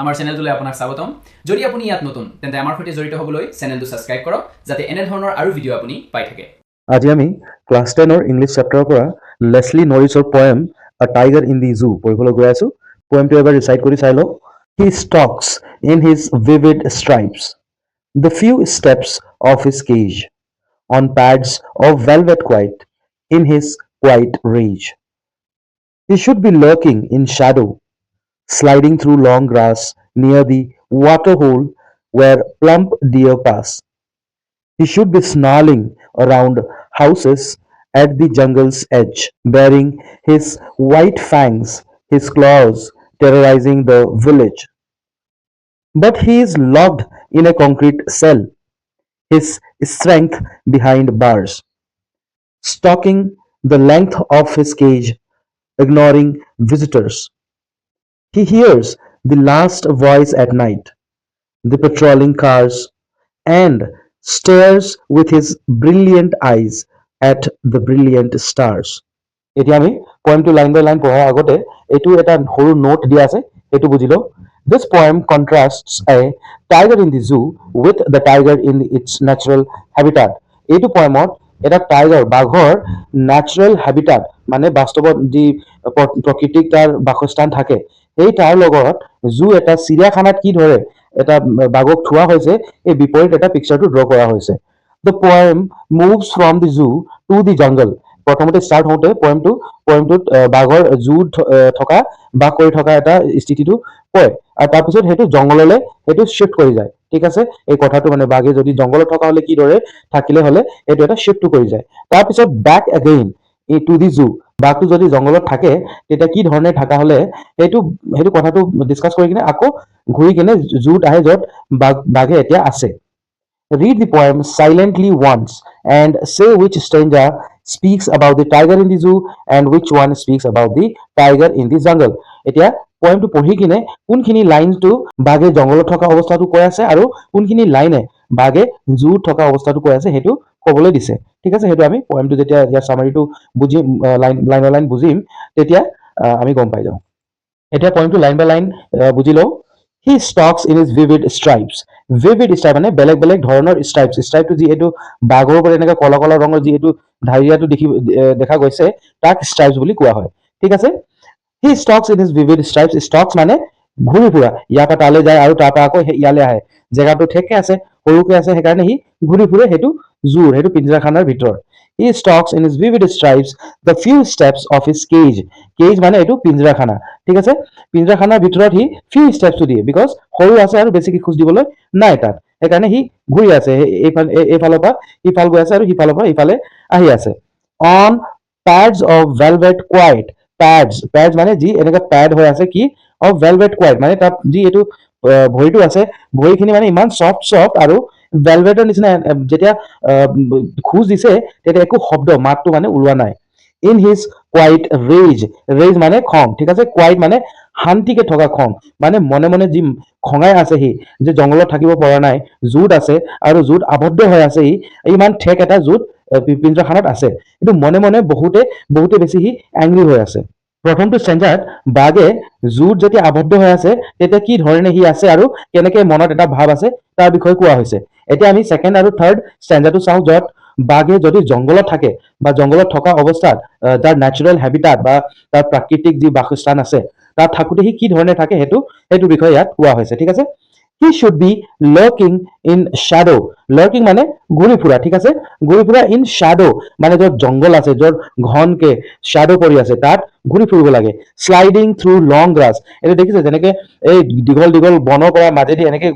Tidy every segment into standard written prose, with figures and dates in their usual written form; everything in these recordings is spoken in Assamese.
আমাৰ চেনেলটোলৈ আপোনাক স্বাগতম। যদি আপুনি ইয়াত নতুন তেন্তে আমাৰ সৈতে জড়িত হ'বলৈ চেনেলটো সাবস্ক্ৰাইব কৰক যাতে এনে ধৰণৰ আৰু ভিডিঅ' আপুনি পাই থাকে। আজি আমি ক্লাছ 10 ৰ ইংলিছ চেপ্টাৰৰ পৰা লেছলি নৰিছৰ poem a tiger in the zoo পঢ়িবলৈ গৈ আছো। পয়েমটো এবাৰ ৰিচাইট কৰি চাই লওক। He stalks in his vivid stripes the few steps of his cage on pads of velvet white in his quiet rage. He should be lurking in shadow, sliding through long grass near the water hole where plump deer pass. He should be snarling around houses at the jungle's edge, baring his white fangs, his claws terrorizing the village. But he is locked in a concrete cell, his strength behind bars, stalking the length of his cage, ignoring visitors. He hears the last voice at night, the patrolling cars, and stares with his brilliant eyes at the brilliant stars. এতিয়া আমি পয়েমটো লাইন বাই লাইন পঢ়াৰ আগতে এইটো এটা সৰু নোট দিয়া আছে, এইটো বুজি লওক। This poem contrasts a tiger in the zoo with the tiger in its natural habitat. এইটো পয়েমত এটা টাইগাৰ বাঘৰ নেচাৰেল হেবিটাট মানে বাস্তৱত যি প্ৰকৃতিক তাৰ বাসস্থান থাকে সেই তাৰ লগত জু এটা চিৰিয়াখানাত কি ধৰে এটা বাঘক থোৱা হৈছে এই বিপৰীত এটা পিকচাৰটো ড্ৰ কৰা হৈছে। The poem moves from the zoo to the jungle. প্ৰথমতে ষ্টাৰ্ট হওঁতে পয়েমটোত বাঘৰ জু থকা বাঘ কৰি থকা এটা স্থিতিটো কয় আৰু তাৰপিছত সেইটো জংঘললৈ সেইটো শিফ্ট কৰি যায়। ঠিক আছে, এই কথাটো মানে বাঘে যদি জংঘলত থকা হলে কি দৰে থাকিলে হলে এইটো এটা শিফ্টটো কৰি যায়। তাৰপিছত বেক এগেইন টু দি জু, বাঘটো যদি জংঘলত থাকে তেতিয়া কি ধৰণে থকা হলে সেইটো কথাটো ডিছকাছ কৰি কিনে আকৌ ঘূৰি কিনে জুত আহে য'ত বাঘে এতিয়া আছে। Read the poem silently once and say which stranger speaks about the tiger in the zoo and which one speaks about the tiger in the jungle. এতিয়া পয়েমটো পঢ়ি কিনে কোনখিনি লাইনটো বাঘে জংঘলত থকা অৱস্থাটো কৈ আছে আৰু কোনখিনি লাইনে বাঘে জুত থকা অৱস্থাটো কৈ আছে সেইটো ক'বলৈ দিছে। ঠিক আছে, সেইটো আমি পয়েমটো যেতিয়া ইয়াৰ চামাৰিটো বুজিম, লাইন বাই লাইন বুজিম তেতিয়া আমি গম পাই যাওঁ। এতিয়া পয়েমটো লাইন বাই লাইন বুজি লওঁ। He stalks in his vivid stripes. Vivid stripe মানে বেলেগ বেলেগ ধৰণৰ ষ্ট্ৰাইপছ। ষ্ট্ৰাইপটো যি এইটো বাঘৰ ওপৰত এনেকৈ কলা কলা ৰঙৰ যি এইটো ধাৰিয়াটো দেখা গৈছে তাক ষ্ট্ৰাইপছ বুলি কোৱা হয়। ঠিক আছে, He stalks in his vivid stripes. Stalks মানে ঘূৰি ফুৰা, ইয়াৰ পৰা তালৈ যায় আৰু তাৰ পৰা আকৌ ইয়ালৈ আহে। জেগাটো ঠেককে আছে, সৰুকে আছে, সেইকাৰণে সি ঘূৰি ফুৰে সেইটো জুৰ, সেইটো পিঞ্জৰাখানাৰ ভিতৰত। He stalks in his vivid stripes the few steps of his cage. Cage মানে এইটো পিঞ্জৰাখানা। ঠিক আছে, পিঞ্জৰাখানাৰ ভিতৰত সি few steps দিয়ে বিকজ সৰু আছে আৰু বেছিকে খোজ দিবলৈ নাই তাত, সেইকাৰণে সি ঘূৰি আছে, এইফালৰ পৰা সিফাল গৈ আছে আৰু সিফালৰ পৰা ইফালে আহি আছে। On pads of velvet quiet. Pads মানে যি এনেকে পেড হৈ আছে কি অফ ভেলভেট কোৱাইট মানে তাত যি এইটো ভৰিটো আছে ভৰিখিনি মানে ইমান চফ্ট আৰু ভেলভেটৰ নিচিনা যেতিয়া খোজ দিছে তেতিয়া একো শব্দ মাতটো মানে ওলোৱা নাই। ইন হিজ কোৱাইট ৰেজ মানে খং। ঠিক আছে, কোৱাইট মানে শান্তিকে থকা খং, মানে মনে মনে যি খঙাই আছে সি যে জংঘলত থাকিব পৰা নাই, জুত আছে আৰু জুত আবদ্ধ হৈ আছে, সি ইমান ঠেক এটা জুত পিঞ্জৰাখানাত আছে, কিন্তু মনে মনে বহুতে বেছি সি এংগ্ৰি হৈ আছে। প্ৰথমটো ষ্টেঞ্জাত বাঘে জুত যেতিয়া আবদ্ধ হৈ আছে তেতিয়া কি ধৰণে সি আছে আৰু কেনেকে মনত এটা ভাৱ আছে তাৰ বিষয়ে কোৱা হৈছে। এতিয়া আমি ছেকেণ্ড আৰু থাৰ্ড ষ্টেঞ্জাটো চাওঁ, য'ত বাঘে যদি জংঘলত থাকে বা জংঘলত থকা অৱস্থাত তাৰ নেচাৰেল হেবিটাট বা তাৰ প্ৰাকৃতিক যি বাসস্থান আছে তাত থাকোঁতে সি কি ধৰণে থাকে সেইটো বিষয়ে ইয়াত কোৱা হৈছে। ঠিক আছে, He should be lurking in shadow. Lurking মানে ঘূৰি ফুৰা। ঠিক আছে, ঘূৰি ফুৰা ইন শ্যাডো মানে য'ত জংঘল আছে, য'ত ঘনকে শ্যাডো পৰি আছে তাত ঘূৰি ফুৰিব লাগে। শ্লাইডিং থ্ৰু লং গ্ৰাছ, এইটো দেখিছে যেনেকে এই দীঘল দীঘল বনৰ পৰা মাজেদি এনেকে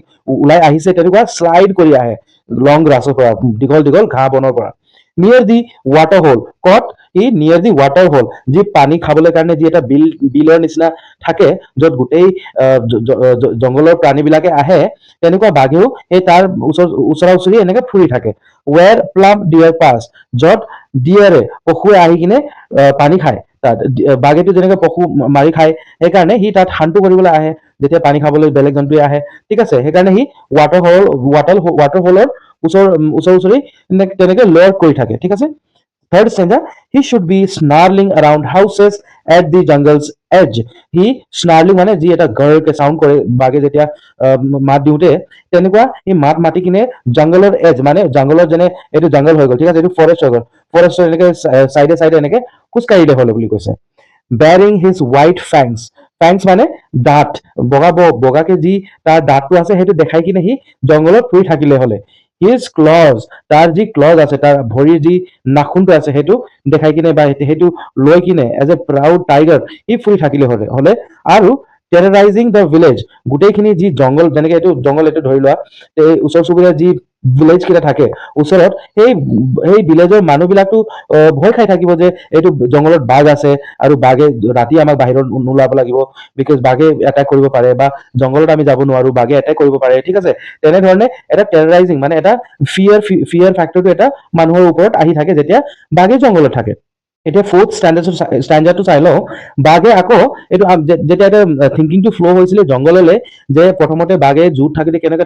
ওলাই আহিছে তেনেকুৱা শ্লাইড কৰি আহে লং গ্ৰাছৰ পৰা, দীঘল দীঘল ঘাঁহ বনৰ পৰা। নিয়াৰ দি ৱাটাৰ হোল, কত ই নিয়াৰ দি ৱাটাৰ হোল, যি পানী খাবলৈ কাৰণে যি এটা বিলৰ নিচিনা থাকে য'ত গোটেই জংঘলৰ প্ৰাণীবিলাকে আহে, তেনেকুৱা বাঘেও সেই তাৰ ওচৰা ওচৰি এনেকে ফুৰি থাকে। ৱেৰ প্লাম ডিয়াৰ পাছ, য'ত ডিয়াৰে পশুৱে আহি কিনে পানী খায় তাত, বাঘেটো যেনেকে পশু মাৰি খায় সেইকাৰণে সি তাত শান্ত কৰিবলৈ আহে যেতিয়া পানী খাবলৈ বেলেগ জন্তুৱে আহে। ঠিক আছে, সেইকাৰণে সি ৱাটাৰ হোলৰ ওচৰি তেনেকে লয়াৰ কৰি থাকে। ঠিক আছে, Third stanza, he should be snarling around houses at the jungle's edge. He snarling মানে যি এটা গৰকে চাউণ্ড কৰে বাঘে যেতিয়া মাত দিওঁতে তেনেকুৱা এই মাত মাতি কিনে জংগলৰ এজ মানে জংগলত যেনে এইটো জংগল হৈ গ'ল ঠিক আছে এইটো ফৰেষ্ট হৈ গ'ল ফৰেষ্টৰ এনেকে চাইডে চাইডে এনেকে খোজকাঢ়িলে হ'লে বুলি কৈছে bearing his white fangs fangs মানে দাঁত বগাকে যি তাৰ দাঁতটো আছে সেইটো দেখাই কিনে সি জংগলত ফুৰি থাকিলে হ'লে his claws তাৰ যি ক্লজ আছে তাৰ ভৰিৰ যি নাখুনটো আছে সেইটো দেখাই কিনে বা সেইটো লৈ কিনে এজ এ প্ৰাউড টাইগাৰ সি ফুৰি থাকিলে হ'লে আৰু টেৰৰাইজিং দ্য ভিলেজ গোটেইখিনি যি জংগল যেনেকে এইটো জংগল এইটো ধৰি লোৱা এই ওচৰ চুবুৰীয়া যি ভিলেজ কেইটা থাকে ওচৰত সেই ভিলেজৰ মানুহবিলাকতো ভয় খাই থাকিব যে এইটো জংগলত বাঘ আছে আৰু বাঘে ৰাতি আমাক বাহিৰত নোলাব লাগিব বিকজ বাঘে এটাক কৰিব পাৰে বা জংগলত আমি যাব নোৱাৰো বাঘে এটাক কৰিব পাৰে ঠিক আছে তেনেধৰণে এটা টেৰৰাইজিং মানে এটা ফিয়াৰ ফেক্টৰটো এটা মানুহৰ ওপৰত আহি থাকে যেতিয়া বাঘে জংগলত থাকে এতিয়া ফ'ৰ্থ ষ্টেণ্ডাৰ্ডটো চাই লওঁ বাঘে আকৌ এইটো যেতিয়া এটা থিংকিংটো ফ্ল' হৈছিলে জংগললৈ যে প্ৰথমতে বাঘে জুত থাকোঁতে কেনেকৈ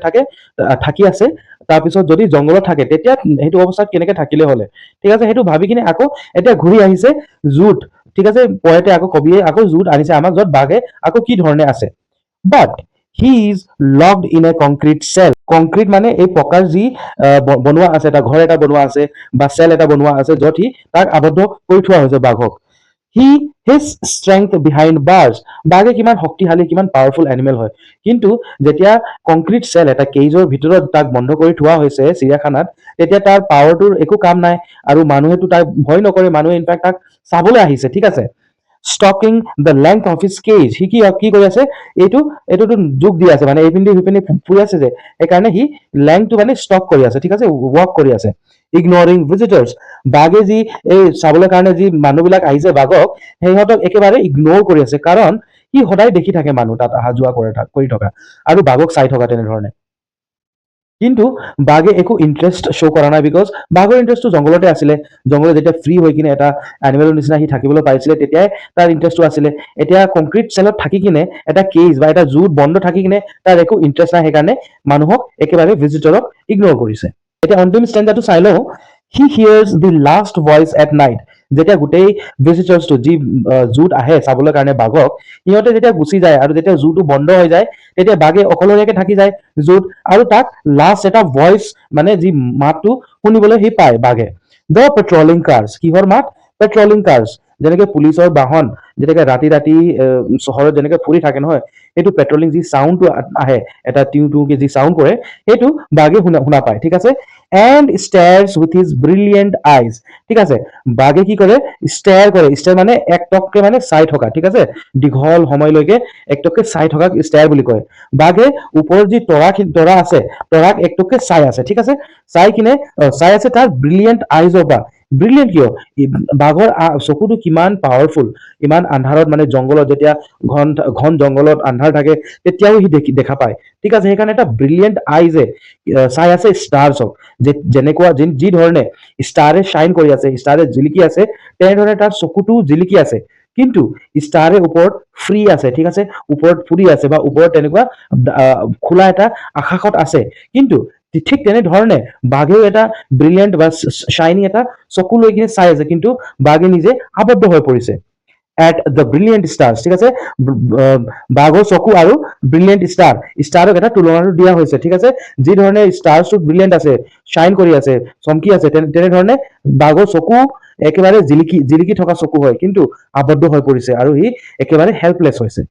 থাকি আছে তাৰপিছত যদি জংগলত থাকে তেতিয়া সেইটো অৱস্থাত কেনেকৈ থাকিলে হ'লে ঠিক আছে সেইটো ভাবি কিনে আকৌ এতিয়া ঘূৰি আহিছে জুত ঠিক আছে পয়েটে আকৌ কবিয়ে আকৌ জুত আনিছে আমাক য'ত বাঘে আকৌ কি ধৰণে আছে but he is locked in a concrete cell concrete মানে এই পকাৰ যি বনোৱা আছে এটা ঘৰ এটা বনোৱা আছে বা চেল এটা বনোৱা আছে য'ত সি তাক আবদ্ধ কৰি থোৱা হৈছে বাঘক হি হিজ ষ্ট্ৰেংথ বিহাইণ্ড বাৰ্ছ বাঘে কিমান শক্তিশালী কিমান পাৱাৰফুল এনিমেল হয় কিন্তু যেতিয়া কংক্ৰিট চেল এটা কেজৰ ভিতৰত তাক বন্ধ কৰি থোৱা হৈছে চিৰিয়াখানাত তেতিয়া তাৰ পাৱাৰটোৰ একো কাম নাই আৰু মানুহেতো তাক ভয় নকৰে মানুহে ইনফেক্ট তাক চাবলৈ আহিছে ঠিক আছে stalking the length of his cage সি কি কৰি আছে এইটোতো যোগ দি আছে মানে এইপিনে সিপিনে ফুৰি আছে যে সেইকাৰণে সি লেংথটো মানে ষ্টক কৰি আছে ঠিক আছে ৱাক কৰি আছে ইগনৰিং ভিজিটাৰ্ছ বাঘে যি এই চাবলৈ কাৰণে যি মানুহবিলাক আহিছে বাঘক সিহঁতক একেবাৰে ইগন'ৰ কৰি আছে কাৰণ সি সদায় দেখি থাকে মানুহ তাত অহা যোৱা কৰি থকা আৰু বাঘক চাই থকা তেনেধৰণে কিন্তু বাঘে একো ইণ্টাৰেষ্ট শ্ব' কৰা নাই বিকজ বাঘৰ ইণ্টাৰেষ্টটো জংঘলতে আছিলে জংঘলত যেতিয়া ফ্ৰী হৈ কিনে এটা এনিমেলৰ নিচিনা সি থাকিবলৈ পাৰিছিলে তেতিয়াই তাৰ ইণ্টাৰেষ্টটো আছিলে এতিয়া কংক্ৰিট চেলত থাকি কিনে এটা কেজ বা এটা জুত বন্ধ থাকি কিনে তাৰ একো ইণ্টাৰেষ্ট নাই সেইকাৰণে মানুহক একেবাৰে ভিজিটৰক ইগন'ৰ কৰিছে এতিয়া অন্তিম ষ্টেণ্ডাৰটো চাই লওঁ he hears the last voice at night যেতিয়া গোটেই ভিজিটাৰ্ছটো যি জুত আহে চাবলৈ কাৰণে বাঘক সিহঁতে যেতিয়া গুচি যায় আৰু যেতিয়া জুটো বন্ধ হৈ যায় তেতিয়া বাঘে অকলশৰীয়াকে থাকি যায় জুত আৰু তাক লাষ্ট এটা ভইচ মানে যি মাতটো শুনিবলৈ সি পায় বাঘে দ্য পেট্ৰলিং কাৰ্ছ কিহৰ মাত পেট্ৰলিং কাৰ্ছ যেনেকে পুলিচৰ বাহন যেনেকে ৰাতি চহৰত যেনেকে ফুৰি থাকে নহয় সেইটো পেট্ৰলিং যি চাউণ্ডটো আহে এটা টিউকে যি চাউণ্ড কৰে সেইটো বাঘে শুনা পায় ঠিক আছে and stares with his brilliant আইজ ঠিক আছে বাঘে কি কৰে ষ্টেয়াৰ মানে একটককে মানে চাই থকা ঠিক আছে দীঘল সময়লৈকে একটককে চাই থকা ষ্টেয়াৰ বুলি কয় বাঘে ওপৰত যি তৰা আছে তৰাক একটককে চাই আছে ঠিক আছে চাই আছে তাৰ ব্ৰিলিয়েণ্ট আইজৰ পৰা ব্ৰিলিয়েণ্ট কিয় বাঘৰ চকুটো কিমান পাৱাৰফুল ইমান আন্ধাৰত মানে জংঘলত যেতিয়া ঘন জংঘলত আন্ধাৰ থাকে তেতিয়াও সি দেখা পায় ঠিক আছে সেইকাৰণে এটা ব্ৰিলিয়েণ্ট আইজে চাই আছে ষ্টাৰ্ছক যেনেকুৱা যি ধৰণে ষ্টাৰে শ্বাইন কৰি আছে ষ্টাৰে জিলিকি আছে তেনেধৰণে তাৰ চকুটো জিলিকি আছে কিন্তু ষ্টাৰে ওপৰত ফ্ৰী আছে ঠিক আছে ওপৰত ফুৰি আছে বা ওপৰত তেনেকুৱা খোলা এটা আকাশত আছে কিন্তু ঠিক তেনেধৰণে বাঘেও এটা ব্ৰিলিয়েণ্ট বা শ্বাইনিং এটা চকু লৈ কিনে চাই আছে কিন্তু বাঘে নিজে আবদ্ধ হৈ পৰিছে এট দ্য ব্ৰিলিয়েণ্ট ষ্টাৰ্ছ ঠিক আছে বাঘৰ চকু আৰু ব্ৰিলিয়েণ্ট ষ্টাৰক এটা তুলনাটো দিয়া হৈছে ঠিক আছে যি ধৰণে ষ্টাৰ্ছটো ব্ৰিলিয়েণ্ট আছে শ্বাইন কৰি আছে চমকি আছে তেনেধৰণে বাঘৰ চকু একেবাৰে জিলিকি থকা চকু হয় কিন্তু আবদ্ধ হৈ পৰিছে আৰু সি একেবাৰে হেল্পলেছ হৈছে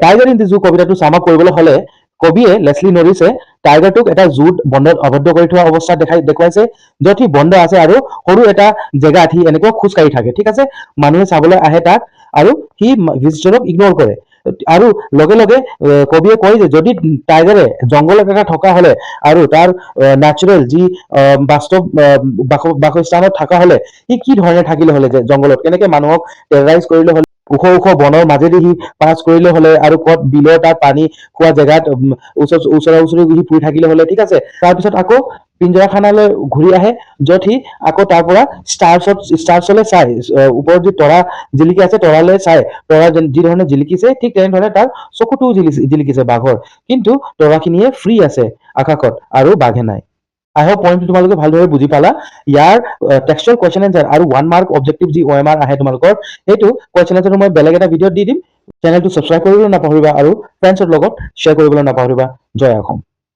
টাইগাৰ ইন দি জু কবিতাটো চাম আপ কৰিবলৈ হ'লে কবিয়ে লেছলি নৰিছে টাইগাৰটোক এটা জুত বন্ধত আবদ্ধ কৰি থোৱা অৱস্থাত দেখুৱাইছে য'ত সি বন্ধ আছে আৰু সৰু এটা জেগাত সি এনেকুৱা খোজকাঢ়ি থাকে ঠিক আছে মানুহে চাবলৈ আহে তাক আৰু সি ভিজিটৰক ইগন'ৰ কৰে আৰু লগে লগে কবিয়ে কয় যে যদি টাইগাৰে জংঘলত এটা থকা হ'লে আৰু তাৰ নেচাৰেল যি বাস্তৱ বাসস্থানত থকা হ'লে সি কি ধৰণে থাকিলে হ'লে যে জংঘলত কেনেকে মানুহক টেৰৰাইজ কৰিলে হ'লে ওখ বনৰ মাজেদি সি পাছ কৰিলে হ'লে আৰু ক'ত বিলৰ তাৰ পানী খোৱা জেগাত ওচৰা ওচৰি সি ফুৰি থাকিলে হ'লে ঠিক আছে তাৰপিছত আকৌ পিঞ্জৰাখানালৈ ঘূৰি আহে য'ত সি আকৌ তাৰ পৰা ষ্টাৰ্ছলৈ চাই ওপৰত যি তৰা জিলিকি আছে তৰালৈ চাই তৰা যি ধৰণে জিলিকিছে ঠিক তেনেধৰণে তাৰ চকুটোও জিলিকিছে বাঘৰ কিন্তু তৰাখিনিয়ে ফ্ৰী আছে আকাশত আৰু বাঘে নাই আই হোপ পইণ্টটো তোমালোকে ভালদৰে বুজি পালা। ইয়াৰ টেক্সচুৱেল কুৱেশ্যন এনচাৰ আৰু 1 মাৰ্ক অবজেক্টিভ যি OMR আহে তোমালোকৰ, সেইটো কুৱেশ্যন এনচাৰটো মই বেলেগ এটা ভিডিঅ'ত দি দিম। চেনেলটো ছাবস্ক্ৰাইব কৰিবলৈ নাপাহৰিবা আৰু ফ্ৰেণ্ডছৰ লগত শ্বেয়াৰ কৰিবলৈ নাপাহৰিবা। জয় অসম।